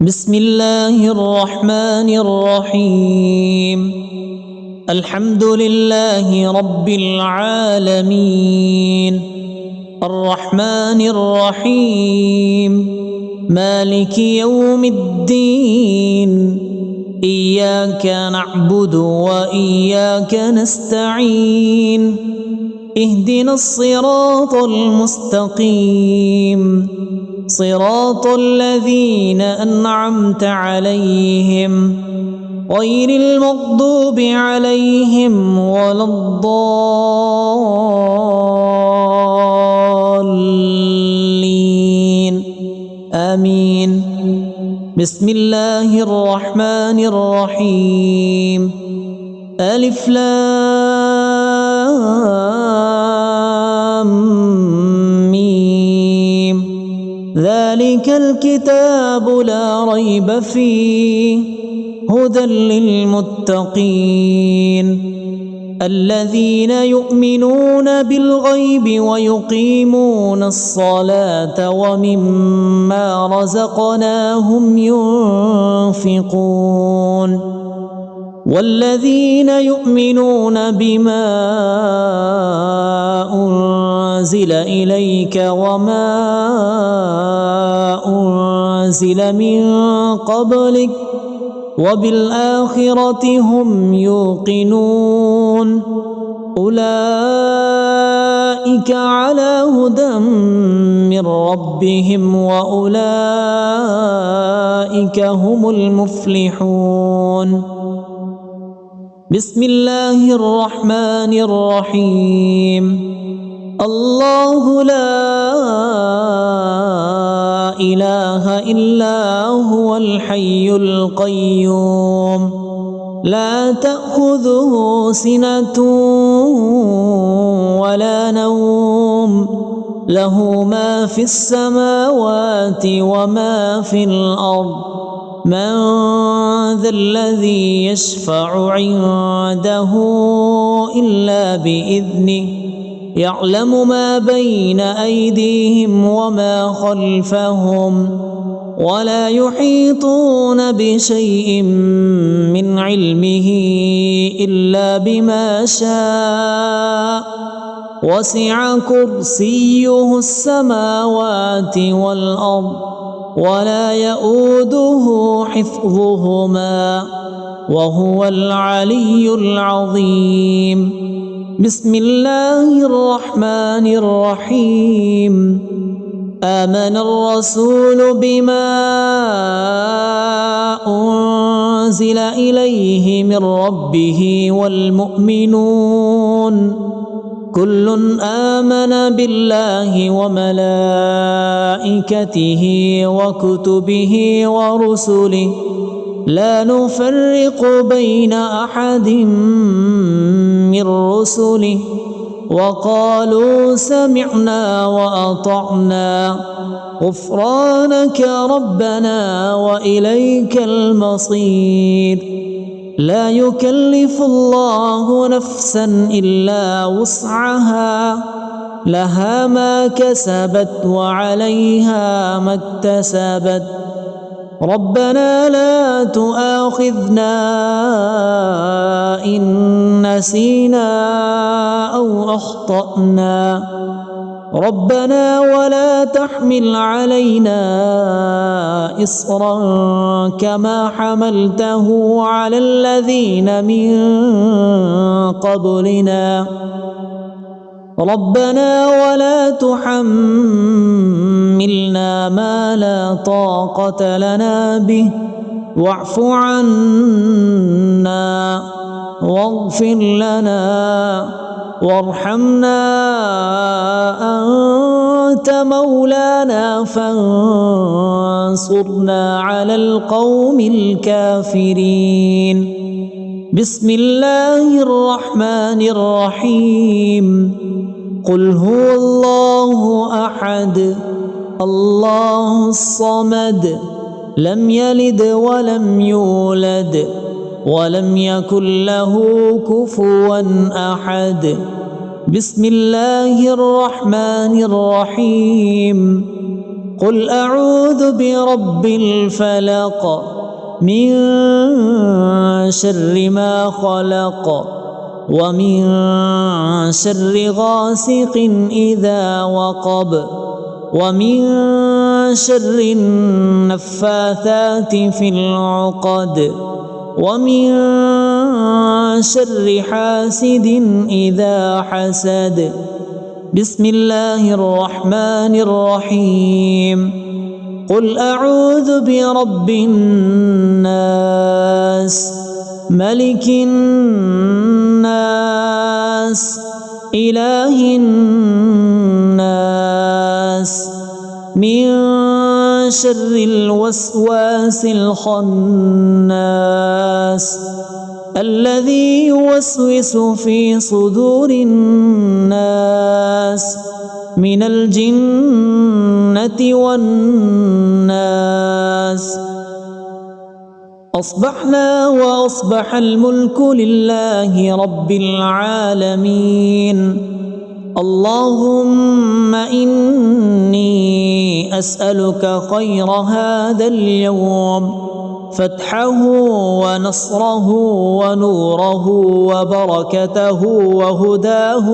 بسم الله الرحمن الرحيم. الحمد لله رب العالمين، الرحمن الرحيم، مالك يوم الدين. إياك نعبد وإياك نستعين، اهدنا الصراط المستقيم، صراط الذين أنعمت عليهم غير المغضوب عليهم ولا الضالين، آمين. بسم الله الرحمن الرحيم. ألف لام ميم، ذلك الكتاب لا ريب فيه هدى للمتقين الذين يؤمنون بالغيب ويقيمون الصلاة ومما رزقناهم ينفقون والذين يؤمنون بما أنزل إليك وما أنزل من قبلك وبالآخرة هم يوقنون أولئك على هدى من ربهم وأولئك هم المفلحون. بسم الله الرحمن الرحيم. الله لا إله إلا هو الحي القيوم، لا تأخذه سنة ولا نوم، له ما في السماوات وما في الأرض. من ذا الذي يشفع عنده إلا بإذنه، يعلم ما بين أيديهم وما خلفهم ولا يحيطون بشيء من علمه إلا بما شاء، وسع كرسيه السماوات والأرض ولا يؤوده حفظهما وهو العلي العظيم. بسم الله الرحمن الرحيم. آمن الرسول بما أنزل إليه من ربه والمؤمنون كل آمن بالله وملائكته وكتبه ورسله لا نفرق بين أحد من رسله وقالوا سمعنا وأطعنا غفرانك ربنا وإليك المصير. لا يكلف الله نفسا إلا وسعها، لها ما كسبت وعليها ما اكتسبت. ربنا لا تؤاخذنا إن نسينا أو أخطأنا، ربنا ولا تحمل علينا إصرا كما حملته على الذين من قبلنا، ربنا ولا تحملنا ما لا طاقة لنا به واعف عنا واغفر لنا وارحمنا أنت مولانا فانصرنا على القوم الكافرين. بسم الله الرحمن الرحيم. قل هو الله أحد الله الصمد لم يلد ولم يولد ولم يكن له كفوا أحد. بسم الله الرحمن الرحيم. قل أعوذ برب الفلق من شر ما خلق ومن شر غاسق إذا وقب ومن شر النفاثات في العقد ومن شر حاسد إذا حسد. بسم الله الرحمن الرحيم. قل أعوذ برب الناس ملك الناس إله الناس من شر الوسواس الخناس الذي يوسوس في صدور الناس من الجنة والناس. أصبحنا وأصبح الملك لله رب العالمين. اللهم إني أسألك خير هذا اليوم، فتحه ونصره ونوره وبركته وهداه،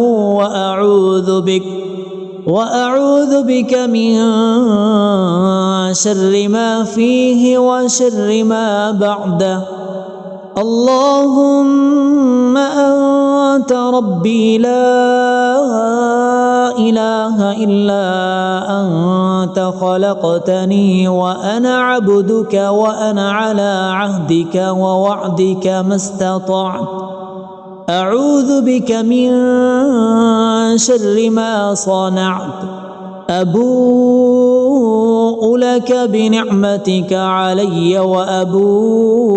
وأعوذ بك من شر ما فيه وشر ما بعده. اللهم أنت ربي لا إله إلا أنت خلقتني وأنا عبدك وأنا على عهدك ووعدك ما استطعت. أعوذ بك من شر ما صنعت. أبوء لك بنعمتك علي وأبوء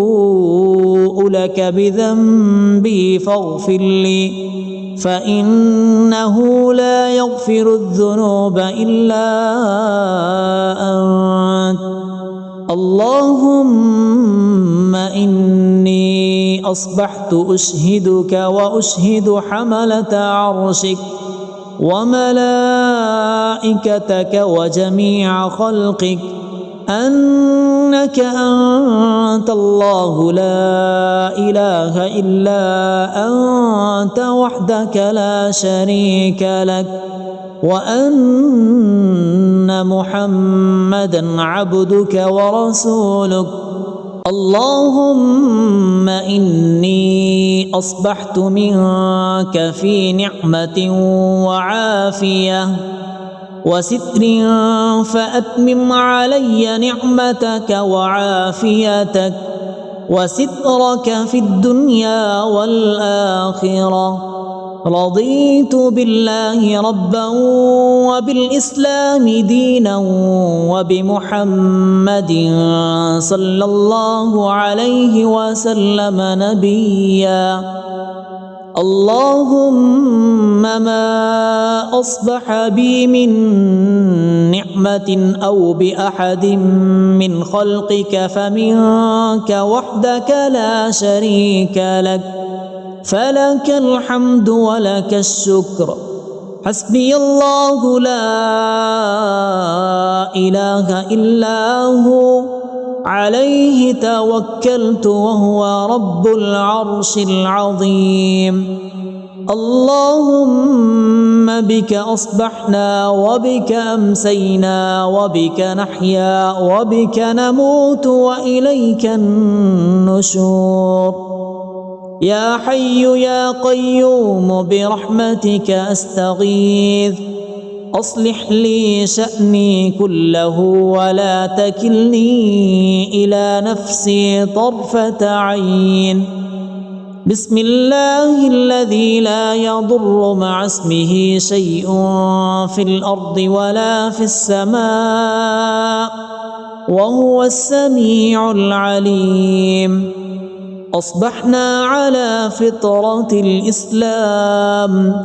لك بذنبي فاغفر لي، فإنه لا يغفر الذنوب إلا أنت. اللهم إني أصبحت أشهدك وأشهد حملة عرشك وملائكتك وجميع خلقك أنك أنت الله لا إله إلا أنت وحدك لا شريك لك، وأن محمدا عبدك ورسولك. اللهم إني أصبحت منك في نعمة وعافية وستر، فأتمم علي نعمتك وعافيتك وسترك في الدنيا والآخرة. رضيت بالله ربا وبالإسلام دينا وبمحمد صلى الله عليه وسلم نبيا. اللهم ما أصبح بي من نعمة أو بأحد من خلقك فمنك وحدك لا شريك لك، فلك الحمد ولك الشكر. حسبي الله لا إله إلا هو، عليه توكلت وهو رب العرش العظيم. اللهم بك أصبحنا وبك أمسينا وبك نحيا وبك نموت وإليك النشور. يا حي يا قيوم برحمتك أستغيث، أصلح لي شأني كله ولا تكلني إلى نفسي طرفة عين. بسم الله الذي لا يضر مع اسمه شيء في الأرض ولا في السماء وهو السميع العليم. أصبحنا على فطرة الإسلام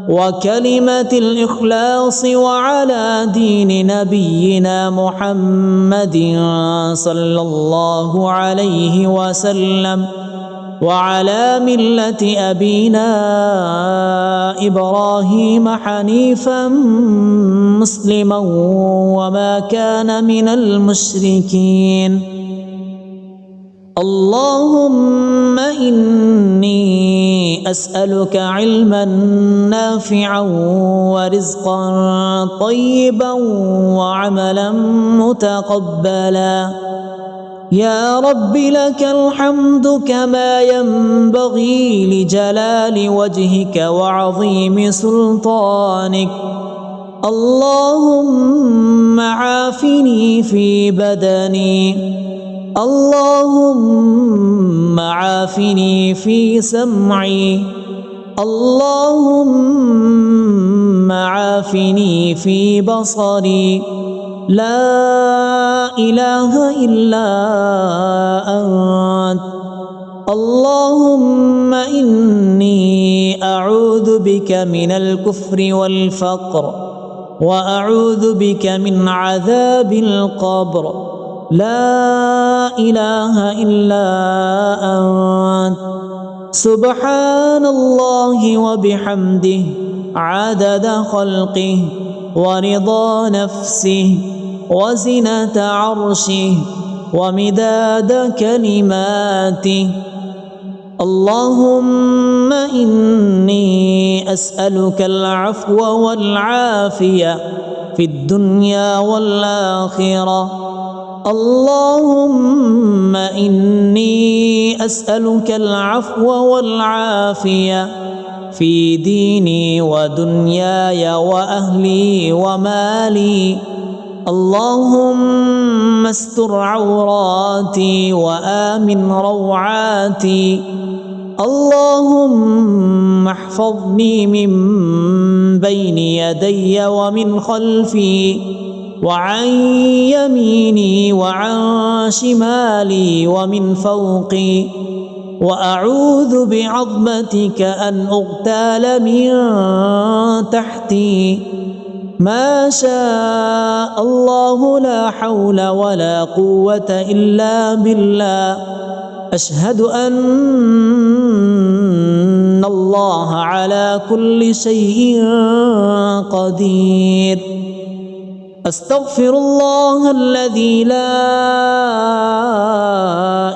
وكلمة الإخلاص وعلى دين نبينا محمد صلى الله عليه وسلم، وعلى ملة أبينا إبراهيم حنيفا مسلما وما كان من المشركين. اللهم إني أسألك علما نافعا ورزقا طيبا وعملا متقبلا. يا رب لك الحمد كما ينبغي لجلال وجهك وعظيم سلطانك. اللهم عافني في بدني، اللهم عافني في سمعي، اللهم عافني في بصري. لا إله إلا أنت. اللهم إني أعوذ بك من الكفر والفقر، وأعوذ بك من عذاب القبر. لا إله إلا أنت. سبحان الله وبحمده عدد خلقه ورضا نفسه وزنة عرشه ومداد كلماته. اللهم إني أسألك العفو والعافية في الدنيا والآخرة. اللهم إني أسألك العفو والعافية في ديني ودنياي وأهلي ومالي. اللهم استر عوراتي وآمن روعاتي. اللهم احفظني من بين يدي ومن خلفي وعن يميني وعن شمالي ومن فوقي. وأعوذ بعظمتك أن أغتال من تحتي. ما شاء الله لا حول ولا قوة إلا بالله. أشهد أن الله على كل شيء قدير. أستغفر الله الذي لا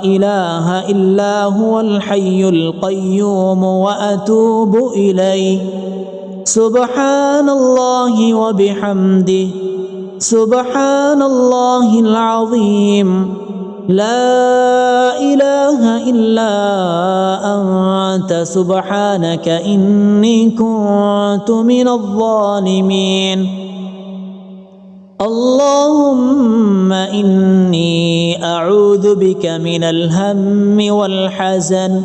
إله إلا هو الحي القيوم وأتوب إليه. سبحان الله وبحمده سبحان الله العظيم. لا إله إلا أنت سبحانك إني كنت من الظالمين. اللهم إني أعوذ بك من الهم والحزن،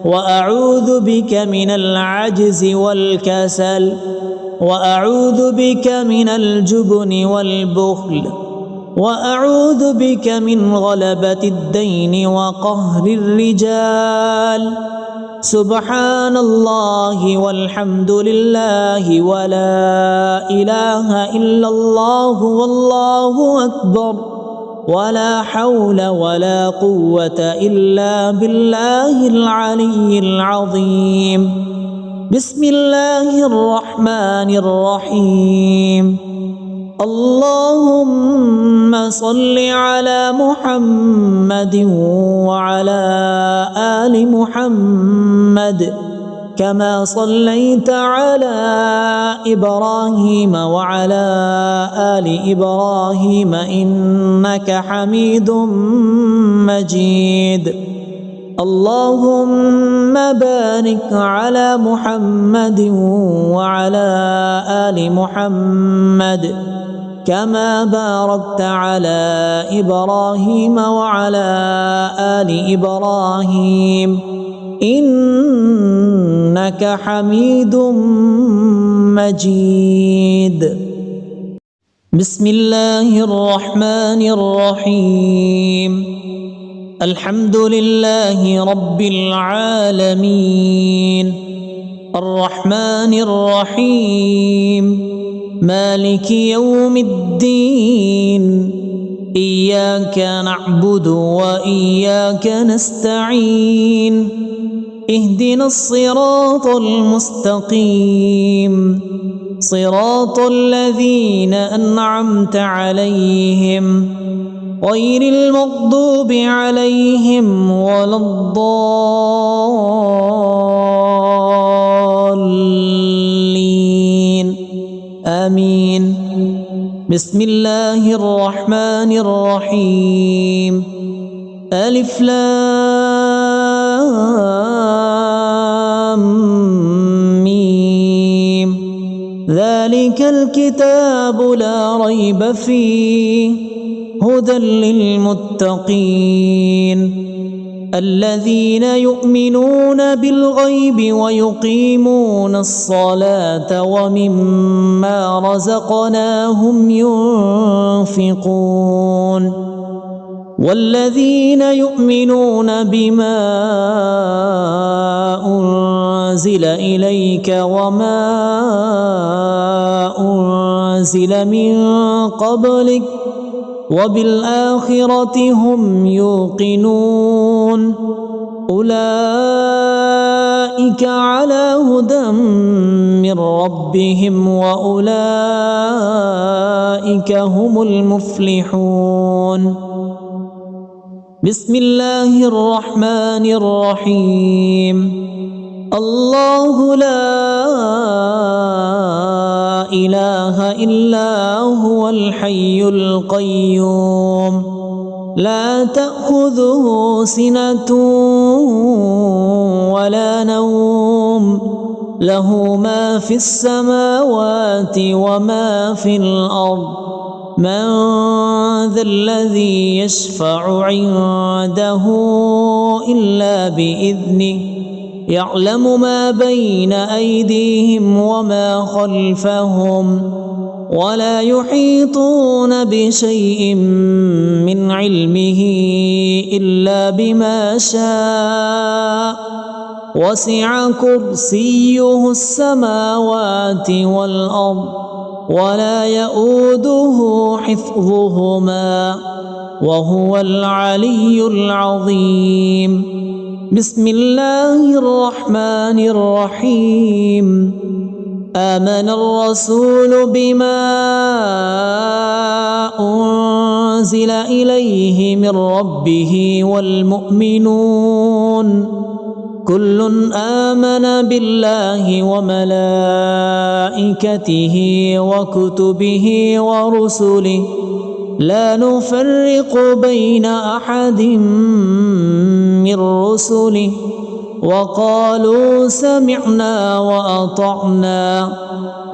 وأعوذ بك من العجز والكسل، وأعوذ بك من الجبن والبخل، وأعوذ بك من غلبة الدين وقهر الرجال. سبحان الله والحمد لله ولا إله إلا الله والله أكبر، ولا حول ولا قوة إلا بالله العلي العظيم. بسم الله الرحمن الرحيم. اللهم صل على محمد وعلى آل محمد كما صليت على إبراهيم وعلى آل إبراهيم إنك حميد مجيد. اللهم بارك على محمد وعلى آل محمد كما باركت على إبراهيم وعلى آل إبراهيم إنك حميد مجيد. بسم الله الرحمن الرحيم. الحمد لله رب العالمين الرحمن الرحيم مالك يوم الدين. إياك نعبد وإياك نستعين اهدنا الصراط المستقيم صراط الذين أنعمت عليهم غير المغضوب عليهم ولا الضالين آمين. بسم الله الرحمن الرحيم. ألف لام ميم. ذلك الكتاب لا ريب فيه هدى للمتقين الذين يؤمنون بالغيب ويقيمون الصلاة ومما رزقناهم ينفقون والذين يؤمنون بما أنزل إليك وما أنزل من قبلك وبالآخرة هم يوقنون أولئك على هدى من ربهم وأولئك هم المفلحون. بسم الله الرحمن الرحيم. الله لا إله إلا هو الحي القيوم لا تأخذه سنة ولا نوم له ما في السماوات وما في الأرض من ذا الذي يشفع عنده إلا بإذنه يعلم ما بين أيديهم وما خلفهم ولا يحيطون بشيء من علمه إلا بما شاء وسع كرسيه السماوات والأرض ولا يؤوده حفظهما وهو العلي العظيم. بسم الله الرحمن الرحيم. آمن الرسول بما أنزل إليه من ربه والمؤمنون كل آمن بالله وملائكته وكتبه ورسله لا نفرق بين أحد من رسله وقالوا سمعنا وأطعنا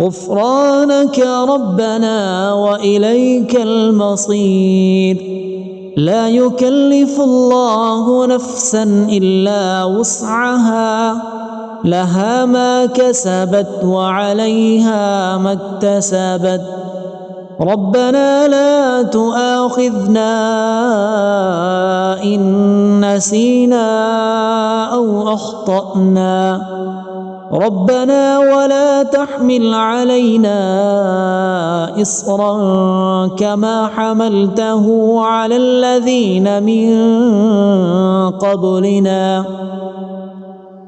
غفرانك ربنا وإليك المصير. لا يكلف الله نفسا إلا وسعها لها ما كسبت وعليها ما اكتسبت ربنا لا تؤاخذنا إن نسينا أو أخطأنا ربنا ولا تحمل علينا إصرا كما حملته على الذين من قبلنا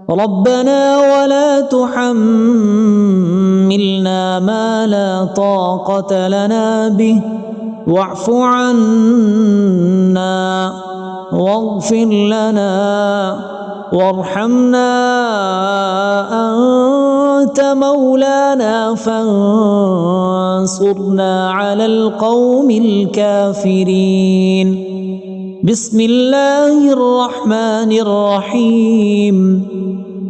ربنا ولا تحملنا ما لا طاقة لنا به واعف عنا واغفر لنا وارحمنا أنت مولانا فانصرنا على القوم الكافرين. بسم الله الرحمن الرحيم.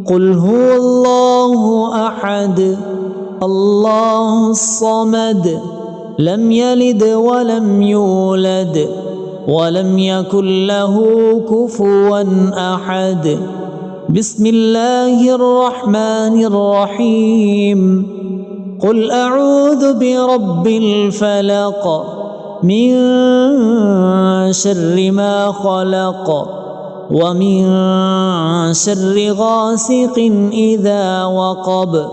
قل هو الله أحد الله الصمد لم يلد ولم يولد ولم يكن له كفوا أحد. بسم الله الرحمن الرحيم. قل أعوذ برب الفلق من شر ما خلق ومن شر غاسق إذا وقب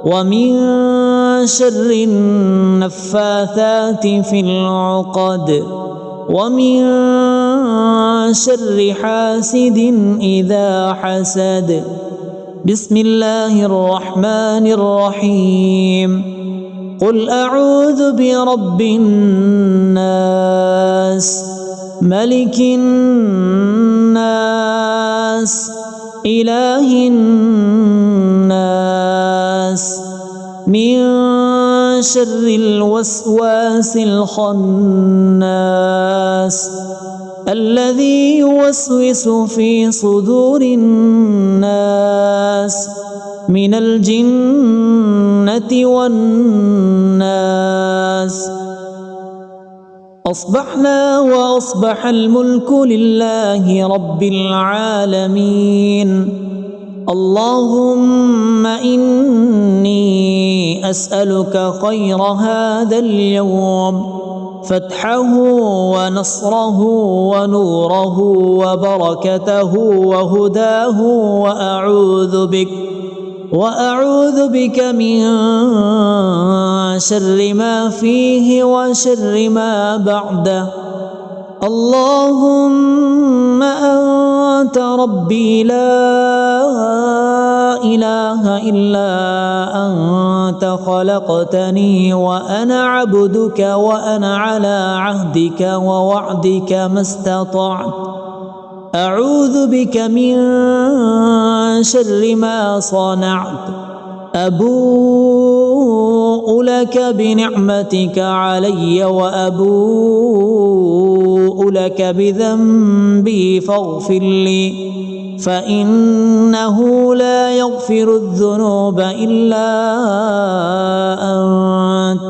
ومن شر النفاثات في العقد ومن شر حاسد إذا حسد. بسم الله الرحمن الرحيم. قل أعوذ برب الناس ملك الناس إله الناس من شر الوسواس الخناس الذي يوسوس في صدور الناس من الجنة والناس. أصبحنا وأصبح الملك لله رب العالمين. اللهم إني أسألك خير هذا اليوم، فتحه ونصره ونوره وبركته وهداه، وأعوذ بك من شر ما فيه وشر ما بعده. اللهم أنت ربي لا إله إلا أنت خلقتني وأنا عبدك وأنا على عهدك ووعدك ما استطعت. أعوذ بك من شر ما صنعت. أبوء لك بنعمتك علي وأبوء لك بذنبي فاغفر لي، فإنه لا يغفر الذنوب إلا أنت.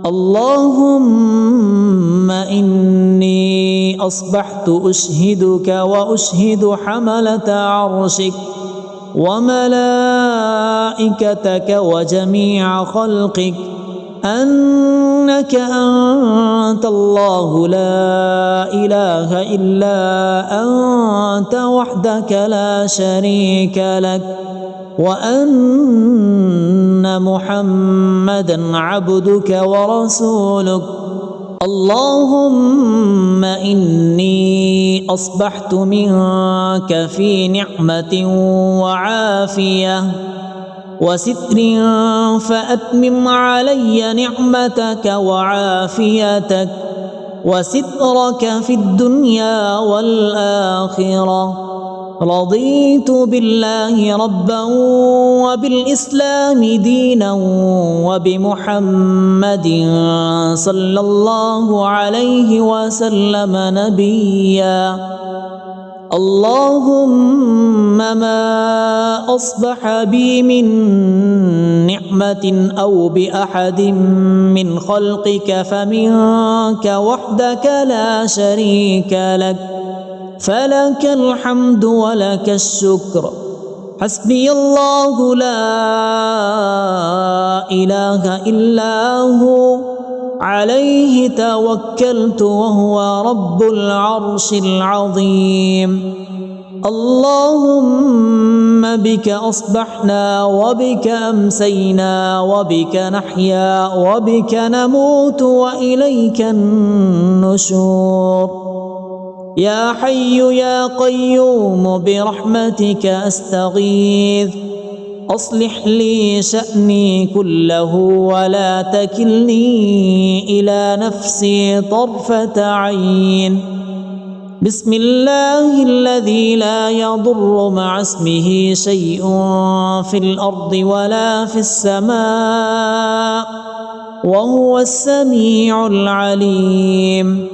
اللهم إني أصبحت أشهدك وأشهد حملة عرشك وملائكتك وجميع خلقك أنك أنت الله لا إله إلا أنت وحدك لا شريك لك، وأن محمدا عبدك ورسولك. اللهم إني أصبحت منك في نعمة وعافية وستر، فأتمم علي نعمتك وعافيتك وسترك في الدنيا والآخرة. رضيت بالله ربا وبالإسلام دينا وبمحمد صلى الله عليه وسلم نبيا. اللهم ما أصبح بي من نعمة أو بأحد من خلقك فمنك وحدك لا شريك لك، فلك الحمد ولك الشكر. حسبي الله لا إله إلا هو، عليه توكلت وهو رب العرش العظيم. اللهم بك أصبحنا وبك أمسينا وبك نحيا وبك نموت وإليك النشور. يا حي يا قيوم برحمتك أستغيث، أصلح لي شأني كله ولا تكلني إلى نفسي طرفة عين. بسم الله الذي لا يضر مع اسمه شيء في الأرض ولا في السماء وهو السميع العليم.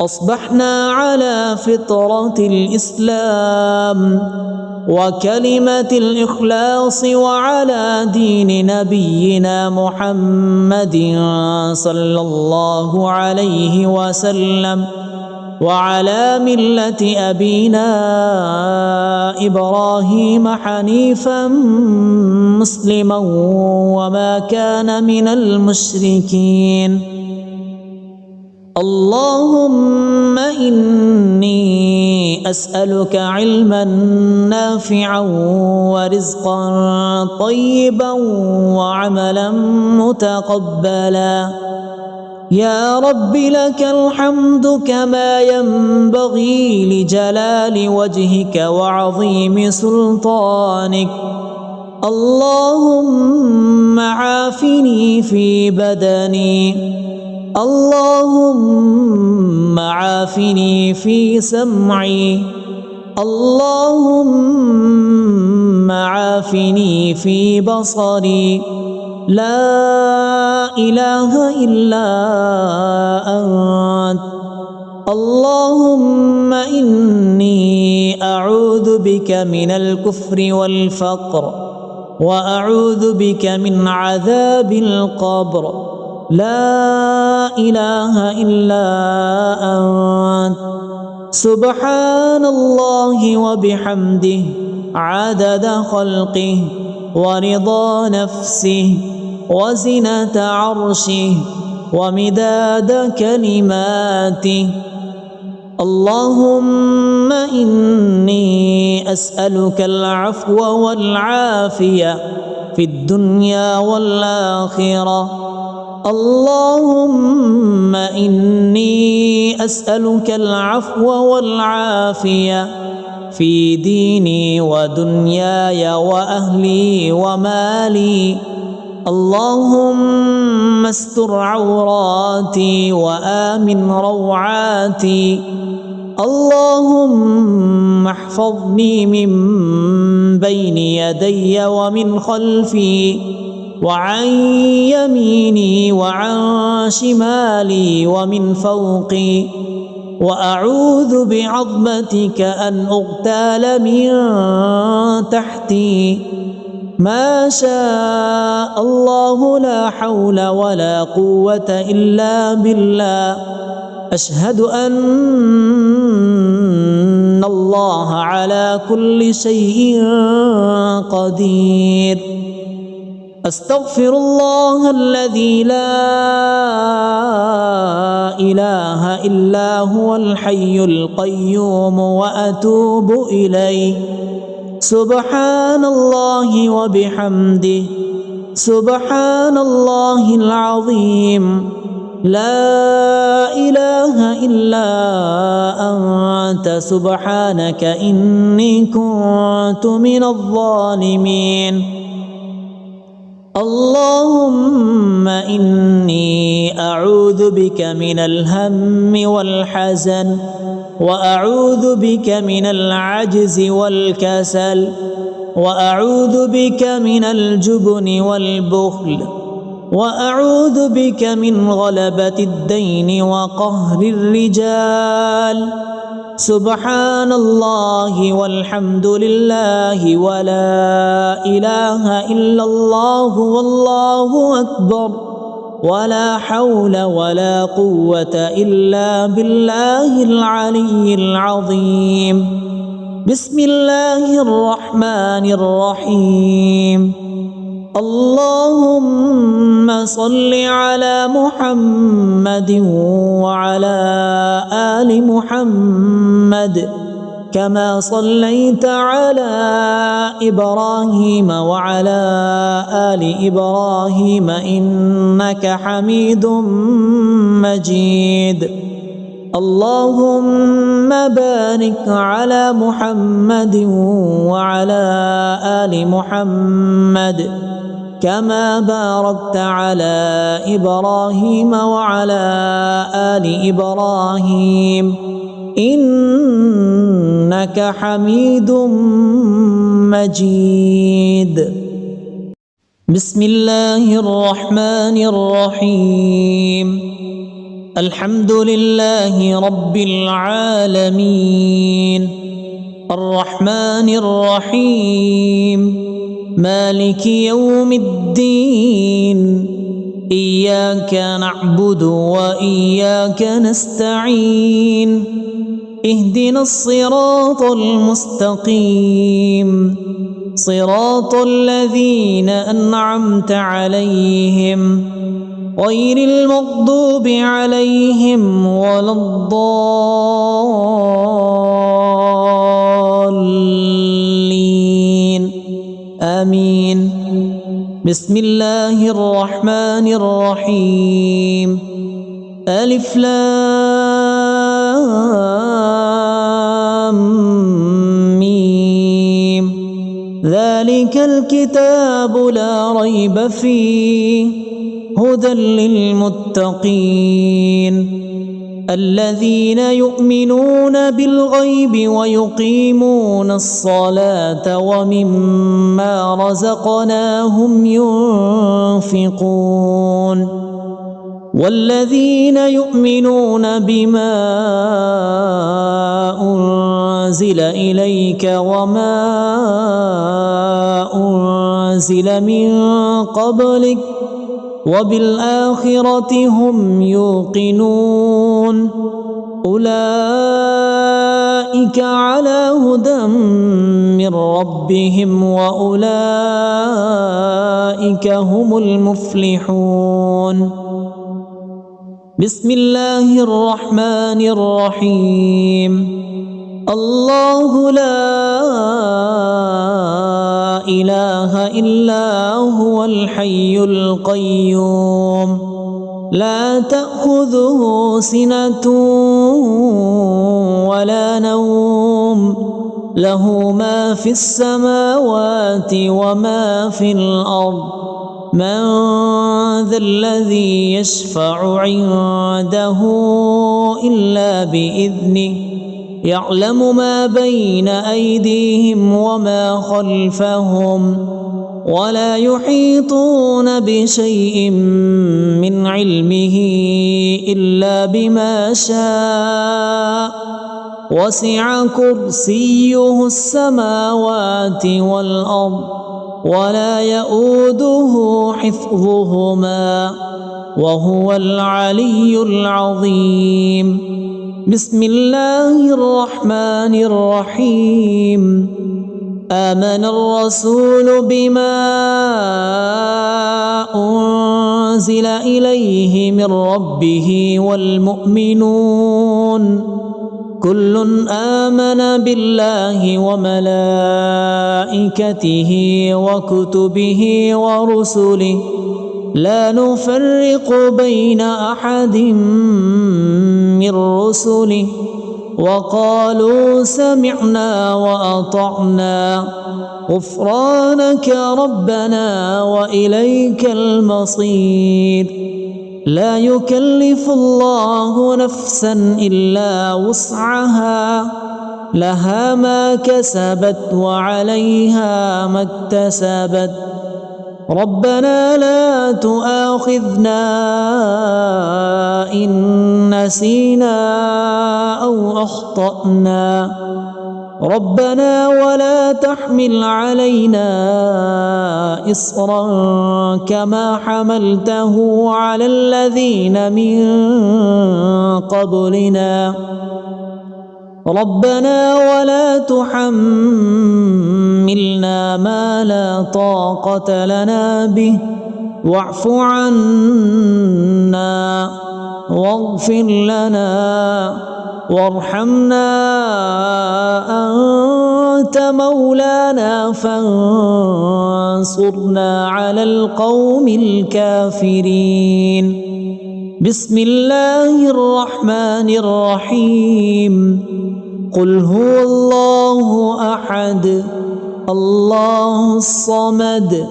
أصبحنا على فطرة الإسلام وكلمة الإخلاص وعلى دين نبينا محمد صلى الله عليه وسلم وعلى ملة أبينا إبراهيم حنيفا مسلما وما كان من المشركين. اللهم إني أسألك علما نافعا ورزقا طيبا وعملا متقبلا. يا رب لك الحمد كما ينبغي لجلال وجهك وعظيم سلطانك. اللهم عافني في بدني، اللهم عافني في سمعي، اللهم عافني في بصري. لا إله إلا أنت. اللهم إني أعوذ بك من الكفر والفقر، وأعوذ بك من عذاب القبر. لا إله إلا أنت. سبحان الله وبحمده عدد خلقه ورضا نفسه وزنة عرشه ومداد كلماته. اللهم إني أسألك العفو والعافية في الدنيا والآخرة. اللهم إني أسألك العفو والعافية في ديني ودنياي وأهلي ومالي. اللهم استر عوراتي وآمن روعاتي. اللهم احفظني من بين يدي ومن خلفي وعن يميني وعن شمالي ومن فوقي. وأعوذ بعظمتك أن أغتال من تحتي. ما شاء الله لا حول ولا قوة إلا بالله. أشهد أن الله على كل شيء قدير. أستغفر الله الذي لا إله إلا هو الحي القيوم وأتوب إليه. سبحان الله وبحمده سبحان الله العظيم. لا إله إلا أنت سبحانك إني كنت من الظالمين. اللهم إني أعوذ بك من الهم والحزن، وأعوذ بك من العجز والكسل، وأعوذ بك من الجبن والبخل، وأعوذ بك من غلبة الدين وقهر الرجال. سبحان الله والحمد لله ولا إله إلا الله والله أكبر، ولا حول ولا قوة إلا بالله العلي العظيم. بسم الله الرحمن الرحيم. اللهم صل على محمد وعلى آل محمد كما صليت على إبراهيم وعلى آل إبراهيم إنك حميد مجيد. اللهم بارك على محمد وعلى آل محمد كما باركت على إبراهيم وعلى آل إبراهيم إنك حميد مجيد. بسم الله الرحمن الرحيم. الحمد لله رب العالمين الرحمن الرحيم مالك يوم الدين. إياك نعبد وإياك نستعين. اهدنا الصراط المستقيم صراط الذين أنعمت عليهم غير المغضوب عليهم ولا الضالين آمين. بسم الله الرحمن الرحيم. ألف لام ميم ذلك الكتاب لا ريب فيه هدى للمتقين الذين يؤمنون بالغيب ويقيمون الصلاة ومما رزقناهم ينفقون والذين يؤمنون بما أنزل إليك وما أنزل من قبلك وبالآخرة هم يوقنون أولئك على هدى من ربهم وأولئك هم المفلحون بسم الله الرحمن الرحيم الله لا إله إلا هو الحي القيوم لا تأخذه سنة ولا نوم له ما في السماوات وما في الأرض من ذا الذي يشفع عنده إلا بإذنه يعلم ما بين أيديهم وما خلفهم ولا يحيطون بشيء من علمه إلا بما شاء وسع كرسيه السماوات والأرض ولا يؤوده حفظهما وهو العلي العظيم بسم الله الرحمن الرحيم آمن الرسول بما أنزل إليه من ربه والمؤمنون كل آمن بالله وملائكته وكتبه ورسله لا نفرق بين أحد من رسله وقالوا سمعنا وأطعنا غفرانك ربنا وإليك المصير لا يكلف الله نفسا إلا وسعها لها ما كسبت وعليها ما اكتسبت ربنا لا تؤاخذنا إن نسينا أو أخطأنا ربنا ولا تحمل علينا إصرا كما حملته على الذين من قبلنا ربنا ولا تحملنا ما لا طاقة لنا به واعف عنا واغفر لنا وارحمنا أنت مولانا فانصرنا على القوم الكافرين بسم الله الرحمن الرحيم قل هو الله أحد الله الصمد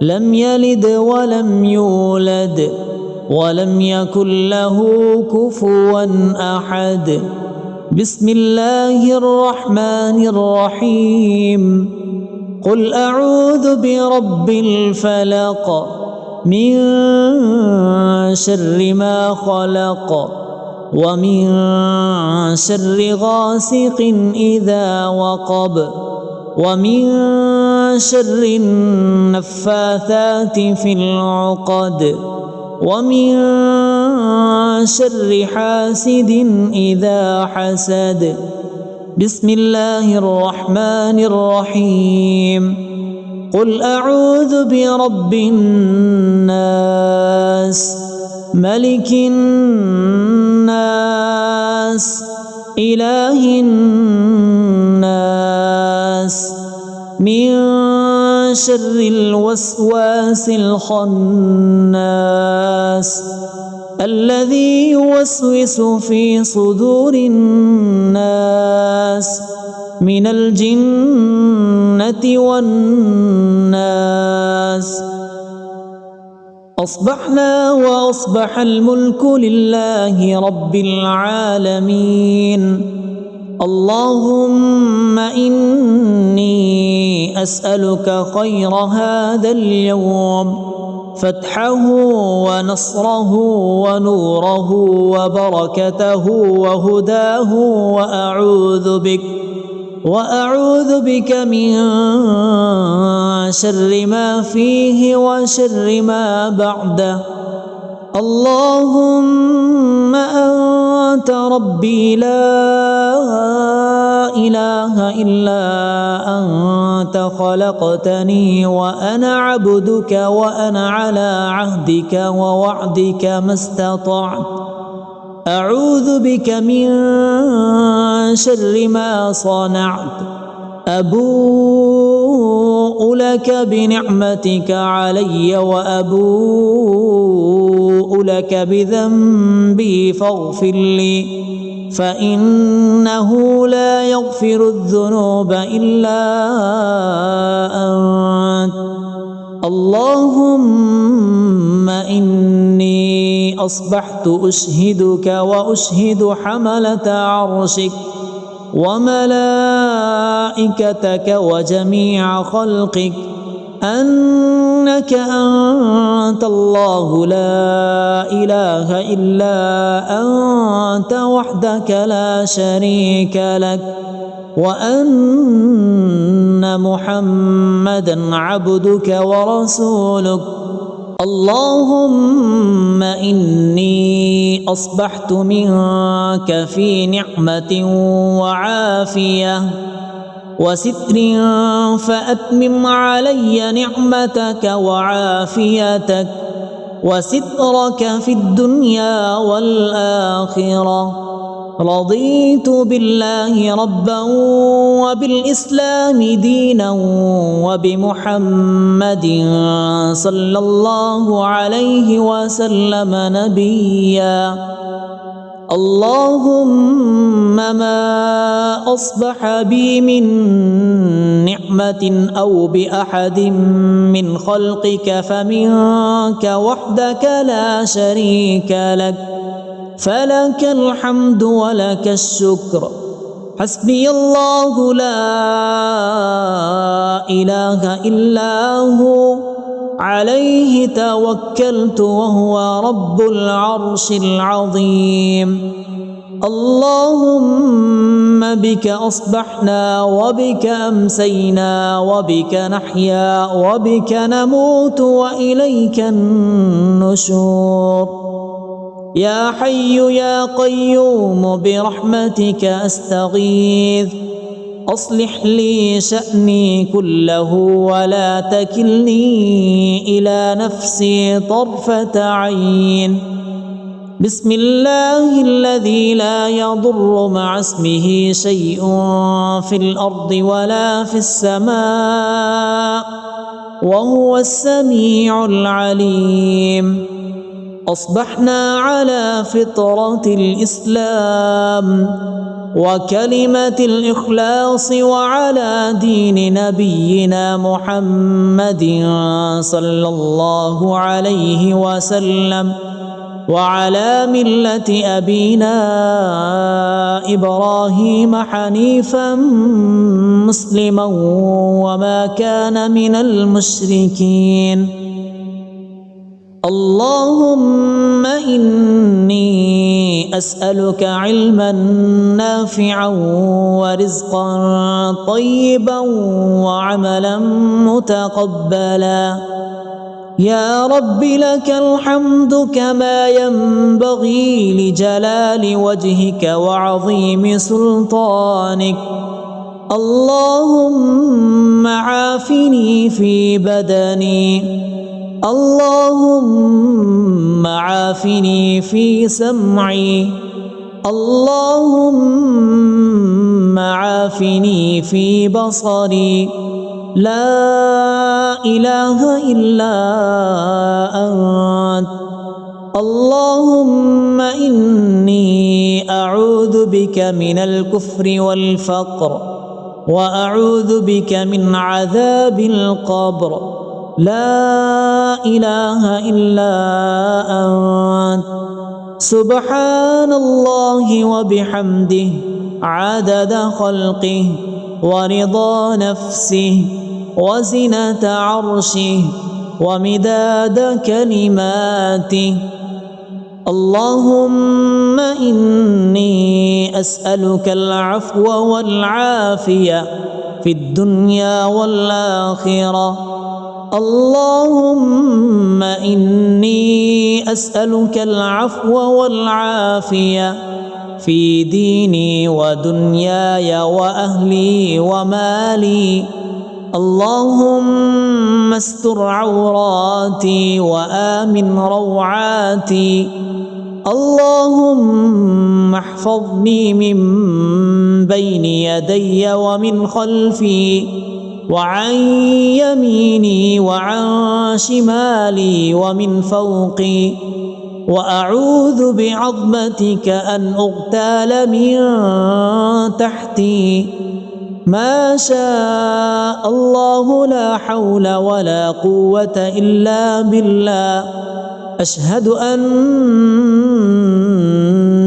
لم يلد ولم يولد ولم يكن له كفوا أحد بسم الله الرحمن الرحيم قل أعوذ برب الفلق من شر ما خلق ومن شر غاسق إذا وقب ومن شر النفاثات في العقد ومن شر حاسد إذا حسد بسم الله الرحمن الرحيم قل أعوذ برب الناس ملك الناس إله الناس من شر الوسواس الخناس الذي يوسوس في صدور الناس من الجنة والناس. أصبحنا وأصبح الملك لله رب العالمين. اللهم إني أسألك خير هذا اليوم، فتحه ونصره ونوره وبركته وهداه، وأعوذ بك من شر ما فيه وشر ما بعده. اللهم أنت ربي لا إله إلا أنت، خلقتني وأنا عبدك، وأنا على عهدك ووعدك ما استطعت. أعوذ بك من شر ما صنعت. أبوء لك بنعمتك علي وأبوء لك بذنبي فاغفر لي، فإنه لا يغفر الذنوب إلا أنت. اللهم إني أصبحت أشهدك وأشهد حملة عرشك وملائكتك وجميع خلقك أنك أنت الله لا إله إلا أنت وحدك لا شريك لك، وأن محمدا عبدك ورسولك. اللهم إني أصبحت منك في نعمة وعافية وستر، فأتمم علي نعمتك وعافيتك وسترك في الدنيا والآخرة. رضيت بالله ربا وبالإسلام دينا وبمحمد صلى الله عليه وسلم نبيا. اللهم ما أصبح بي من نعمة أو بأحد من خلقك فمنك وحدك لا شريك لك، فلك الحمد ولك الشكر. حسبي الله لا إله إلا هو، عليه توكلت وهو رب العرش العظيم. اللهم بك أصبحنا وبك أمسينا وبك نحيا وبك نموت وإليك النشور. يا حي يا قيوم برحمتك أستغيث، أصلح لي شأني كله ولا تكلني إلى نفسي طرفة عين. بسم الله الذي لا يضر مع اسمه شيء في الأرض ولا في السماء، وهو السميع العليم. أصبحنا على فطرة الإسلام وكلمة الإخلاص وعلى دين نبينا محمد صلى الله عليه وسلم، وعلى ملة أبينا إبراهيم حنيفا مسلما وما كان من المشركين. اللهم إني أسألك علما نافعا ورزقا طيبا وعملا متقبلا. يا رب لك الحمد كما ينبغي لجلال وجهك وعظيم سلطانك. اللهم عافني في بدني، اللهم عافني في سمعي، اللهم عافني في بصري. لا إله إلا أنت. اللهم إني أعوذ بك من الكفر والفقر وأعوذ بك من عذاب القبر لا إله إلا أنت سبحان الله وبحمده عدد خلقه ورضا نفسه وزنة عرشه ومداد كلماته. اللهم إني أسألك العفو والعافية في الدنيا والآخرة. اللهم إني أسألك العفو والعافية في ديني ودنياي وأهلي ومالي. اللهم استر عوراتي وآمن روعاتي. اللهم احفظني من بين يدي ومن خلفي وعن يميني وعن شمالي ومن فوقي، وأعوذ بعظمتك أن أغتال من تحتي. ما شاء الله لا حول ولا قوة إلا بالله. أشهد أن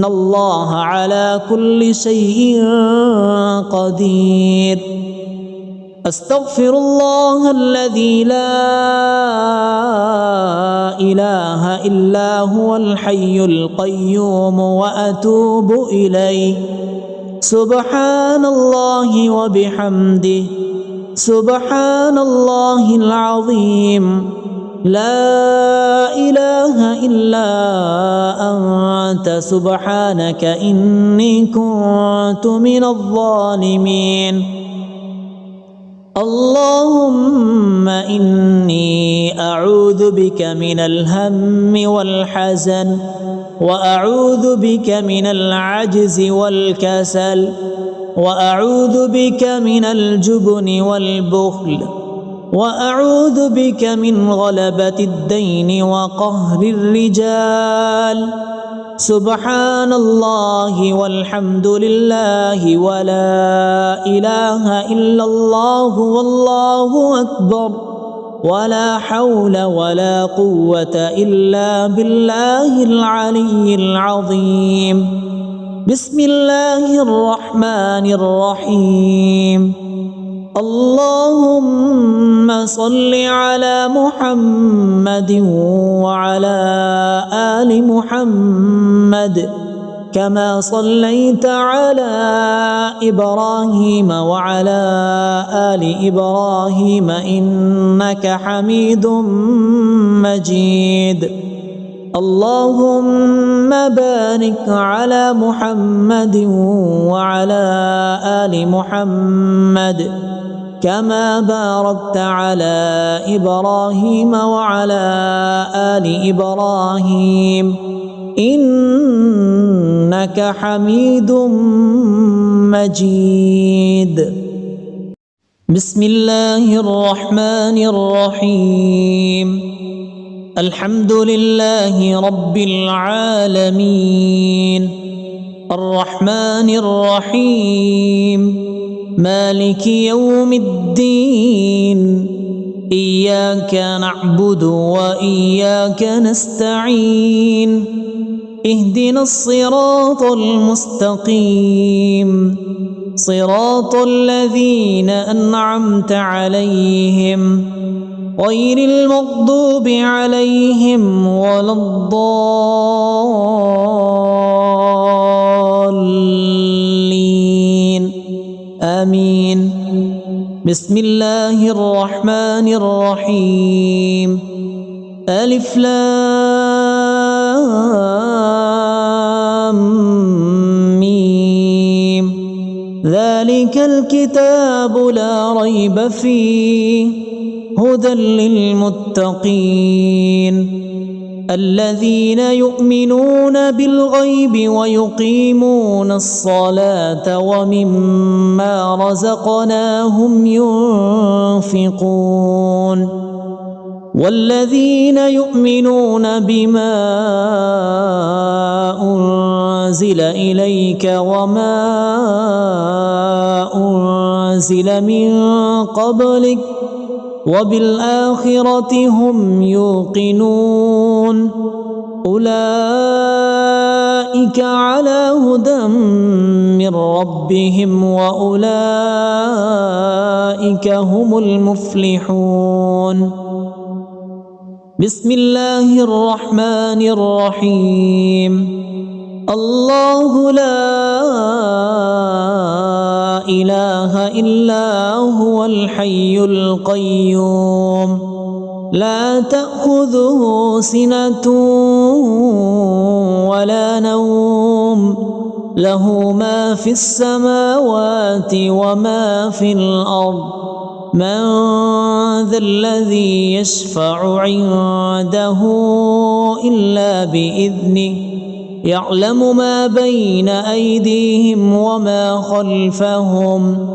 الله على كل شيء قدير. أستغفر الله الذي لا إله إلا هو الحي القيوم وأتوب إليه. سبحان الله وبحمده سبحان الله العظيم. لا إله إلا أنت سبحانك إني كنت من الظالمين. اللهم إني أعوذ بك من الهم والحزن وأعوذ بك من العجز والكسل وأعوذ بك من الجبن والبخل وأعوذ بك من غلبة الدين وقهر الرجال. سبحان الله والحمد لله ولا إله إلا الله والله أكبر ولا حول ولا قوة إلا بالله العلي العظيم. بسم الله الرحمن الرحيم. اللهم صل على محمد وعلى آل محمد كما صليت على إبراهيم وعلى آل إبراهيم إنك حميد مجيد. اللهم بارك على محمد وعلى آل محمد كما باركت على إبراهيم وعلى آل إبراهيم إنك حميد مجيد. بسم الله الرحمن الرحيم. الحمد لله رب العالمين الرحمن الرحيم مالك يوم الدين. إياك نعبد وإياك نستعين. اهدنا الصراط المستقيم صراط الذين أنعمت عليهم غير المغضوب عليهم ولا الضالين آمين. بسم الله الرحمن الرحيم. ألف لام ميم. ذلك الكتاب لا ريب فيه هدى للمتقين الذين يؤمنون بالغيب ويقيمون الصلاة ومما رزقناهم ينفقون. والذين يؤمنون بما أنزل إليك وما أنزل من قبلك وبالآخرة هم يوقنون أولئك على هدى من ربهم وأولئك هم المفلحون. بسم الله الرحمن الرحيم. الله لا إله إلا هو الحي القيوم لا تأخذه سنة ولا نوم له ما في السماوات وما في الأرض من ذا الذي يشفع عنده إلا بإذنه يعلم ما بين أيديهم وما خلفهم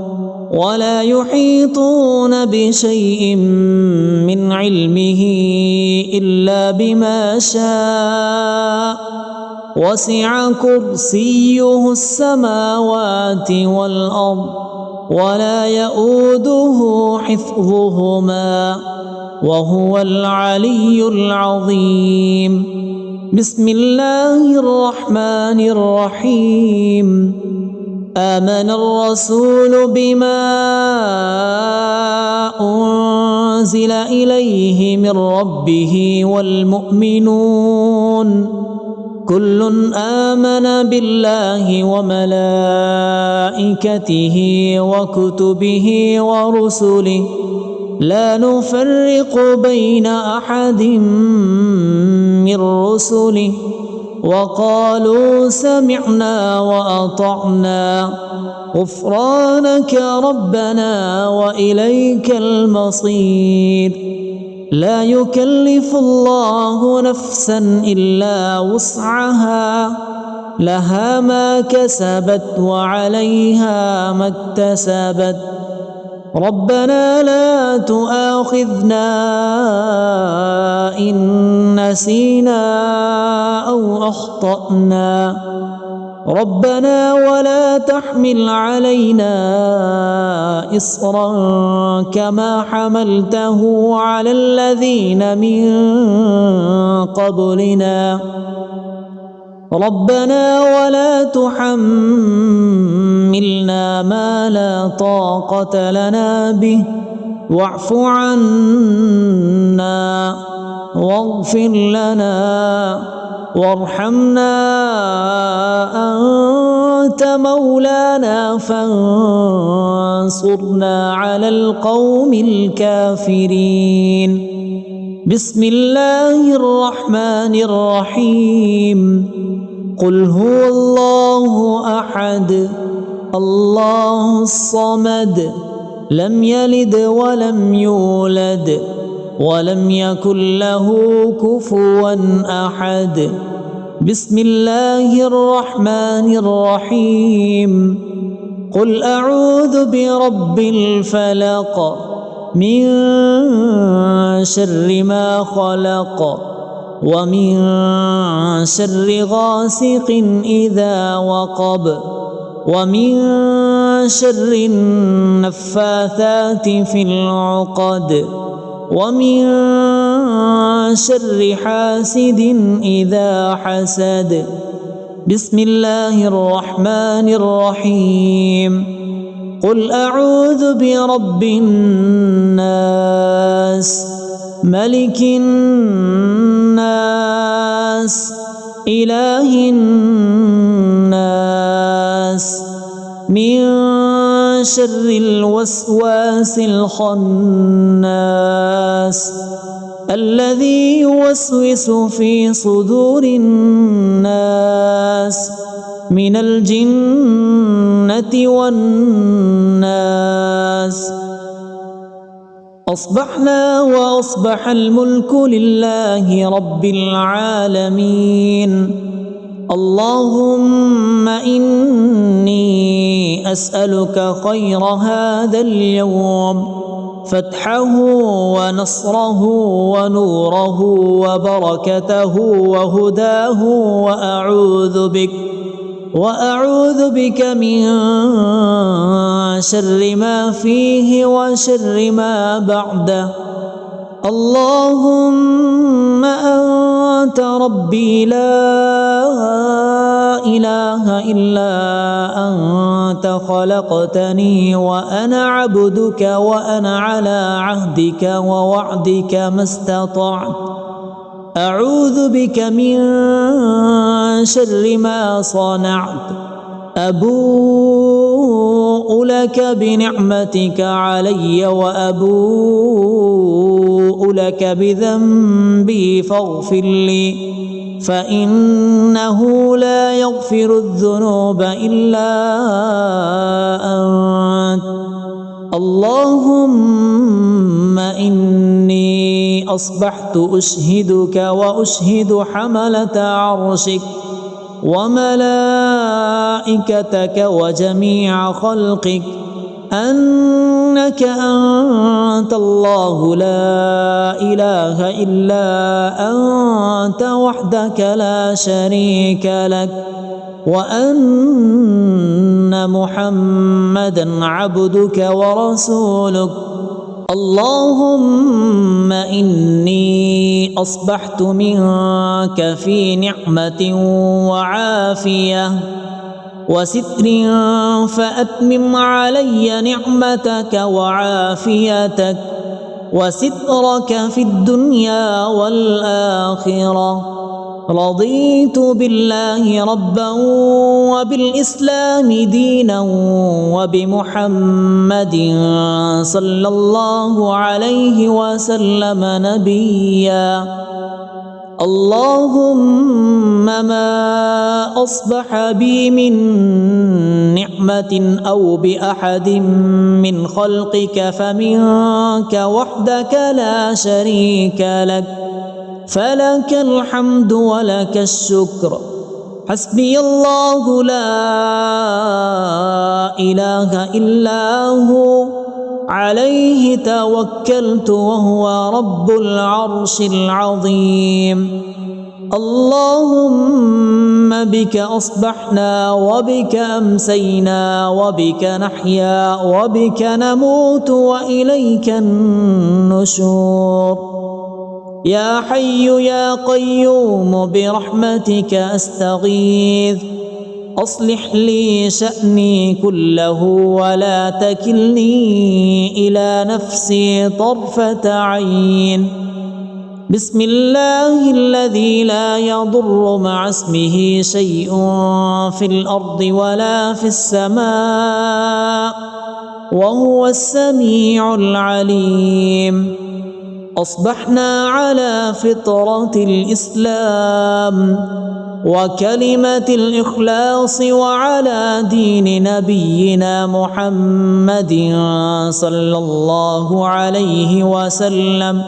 ولا يحيطون بشيء من علمه إلا بما شاء وسع كرسيه السماوات والأرض ولا يؤوده حفظهما وهو العلي العظيم. بسم الله الرحمن الرحيم. آمن الرسول بما أنزل إليه من ربه والمؤمنون كل آمن بالله وملائكته وكتبه ورسله لا نفرق بين أحد من رسله وقالوا سمعنا وأطعنا غفرانك ربنا وإليك المصير. لا يكلف الله نفسا إلا وسعها لها ما كسبت وعليها ما اكتسبت ربنا لا تؤاخذنا إن نسينا أو أخطأنا ربنا ولا تحمل علينا إصرا كما حملته على الذين من قبلنا ربنا ولا تحملنا ما لا طاقة لنا به واعف عنا واغفر لنا وارحمنا أنت مولانا فانصرنا على القوم الكافرين. بسم الله الرحمن الرحيم. قل هو الله أحد الله الصمد لم يلد ولم يولد ولم يكن له كفوا أحد. بسم الله الرحمن الرحيم. قل أعوذ برب الفلق من شر ما خلق ومن شر غاسق إذا وقب ومن شر النفاثات في العقد ومن شر حاسد إذا حسد. بسم الله الرحمن الرحيم. قل أعوذ برب الناس ملك الناس إله الناس من شر الوسواس الخناس الذي يوسوس في صدور الناس من الجنة والناس. أصبحنا وأصبح الملك لله رب العالمين. اللهم إني أسألك خير هذا اليوم فتحه ونصره ونوره وبركته وهداه، وأعوذ بك من شر ما فيه وشر ما بعده. اللهم أنت ربي لا إله إلا أنت خلقتني وأنا عبدك وأنا على عهدك ووعدك ما استطعت. أعوذ بك من شر ما صنعت. أبوء لك بنعمتك علي وأبوء لك بذنبي فاغفر لي، فإنه لا يغفر الذنوب إلا أنت. اللهم إني أصبحت أشهدك وأشهد حملة عرشك وملائكتك وجميع خلقك أنك أنت الله لا إله إلا أنت وحدك لا شريك لك، وأن محمدا عبدك ورسولك. اللهم إني أصبحت منك في نعمة وعافية وستر، فأتمم علي نعمتك وعافيتك وسترك في الدنيا والآخرة. رضيت بالله ربا وبالإسلام دينا وبمحمد صلى الله عليه وسلم نبيا. اللهم ما أصبح بي من نعمة أو بأحد من خلقك فمنك وحدك لا شريك لك، فلك الحمد ولك الشكر. حسبي الله لا إله إلا هو، عليه توكلت وهو رب العرش العظيم. اللهم بك أصبحنا وبك أمسينا وبك نحيا وبك نموت وإليك النشور. يا حي يا قيوم برحمتك أستغيث، أصلح لي شأني كله ولا تكلني إلى نفسي طرفة عين. بسم الله الذي لا يضر مع اسمه شيء في الأرض ولا في السماء وهو السميع العليم. أصبحنا على فطرة الإسلام وكلمة الإخلاص وعلى دين نبينا محمد صلى الله عليه وسلم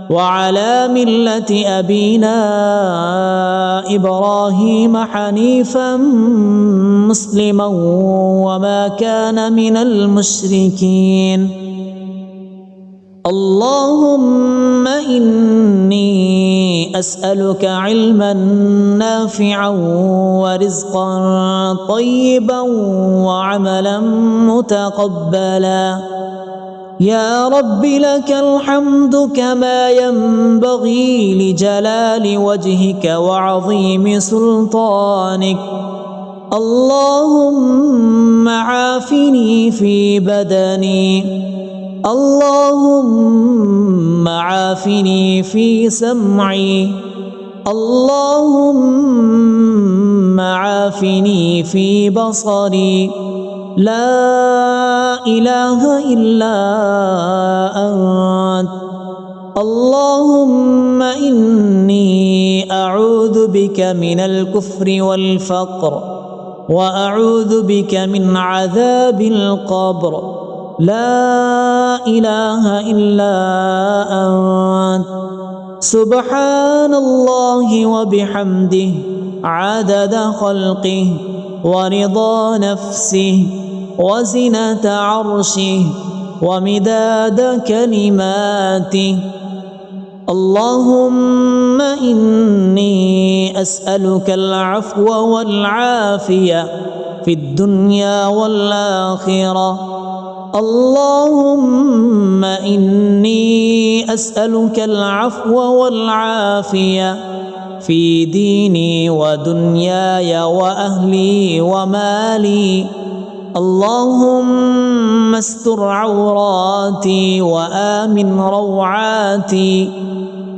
وعلى ملة أبينا إبراهيم حنيفا مسلما وما كان من المشركين. اللهم إني أسألك علما نافعا ورزقا طيبا وعملا متقبلا. يا رب لك الحمد كما ينبغي لجلال وجهك وعظيم سلطانك. اللهم عافني في بدني، اللهم عافني في سمعي، اللهم عافني في بصري. لا إله إلا أنت. اللهم إني أعوذ بك من الكفر والفقر وأعوذ بك من عذاب القبر. لا إله إلا أنت. سبحان الله وبحمده عدد خلقه ورضا نفسه وزنة عرشه ومداد كلماته. اللهم إني أسألك العفو والعافية في الدنيا والآخرة. اللهم إني أسألك العفو والعافية في ديني ودنياي وأهلي ومالي. اللهم استر عوراتي وآمن روعاتي.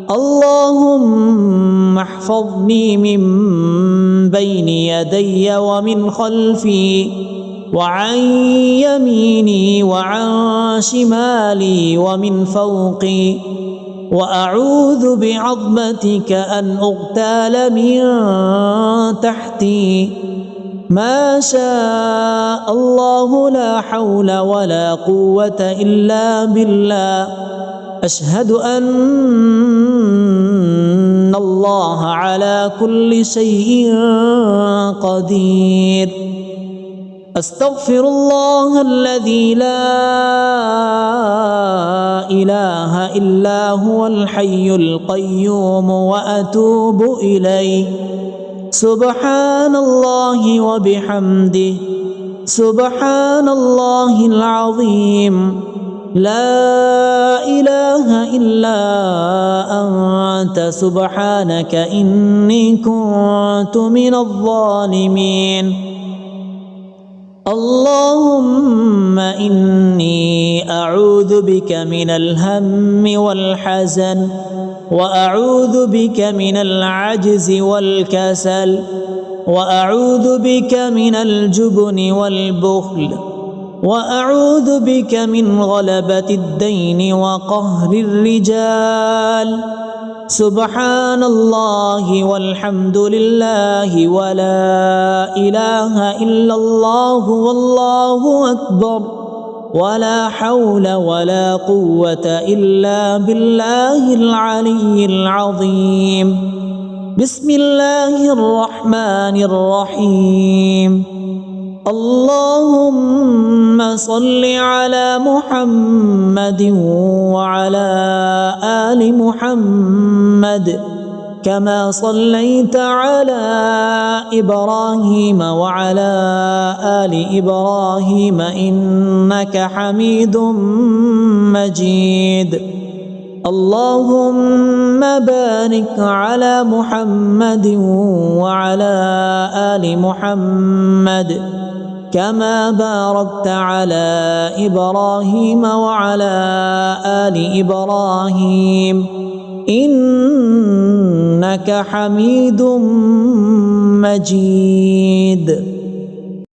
اللهم احفظني من بين يدي ومن خلفي وعن يميني وعن شمالي ومن فوقي، وأعوذ بعظمتك أن أغتال من تحتي. ما شاء الله لا حول ولا قوة إلا بالله. أشهد أن الله على كل شيء قدير. أستغفر الله الذي لا إله إلا هو الحي القيوم وأتوب إليه. سبحان الله وبحمده، سبحان الله العظيم. لا إله إلا أنت سبحانك إني كنت من الظالمين. اللهم إني أعوذ بك من الهم والحزن، وأعوذ بك من العجز والكسل، وأعوذ بك من الجبن والبخل، وأعوذ بك من غلبة الدين وقهر الرجال. سبحان الله والحمد لله ولا إله إلا الله والله أكبر، ولا حول ولا قوة إلا بالله العلي العظيم. بسم الله الرحمن الرحيم. اللهم صل على محمد وعلى آل محمد كما صليت على إبراهيم وعلى آل إبراهيم إنك حميد مجيد. اللهم بارك على محمد وعلى آل محمد كما باركت على إبراهيم وعلى آل إبراهيم إنك حميد مجيد.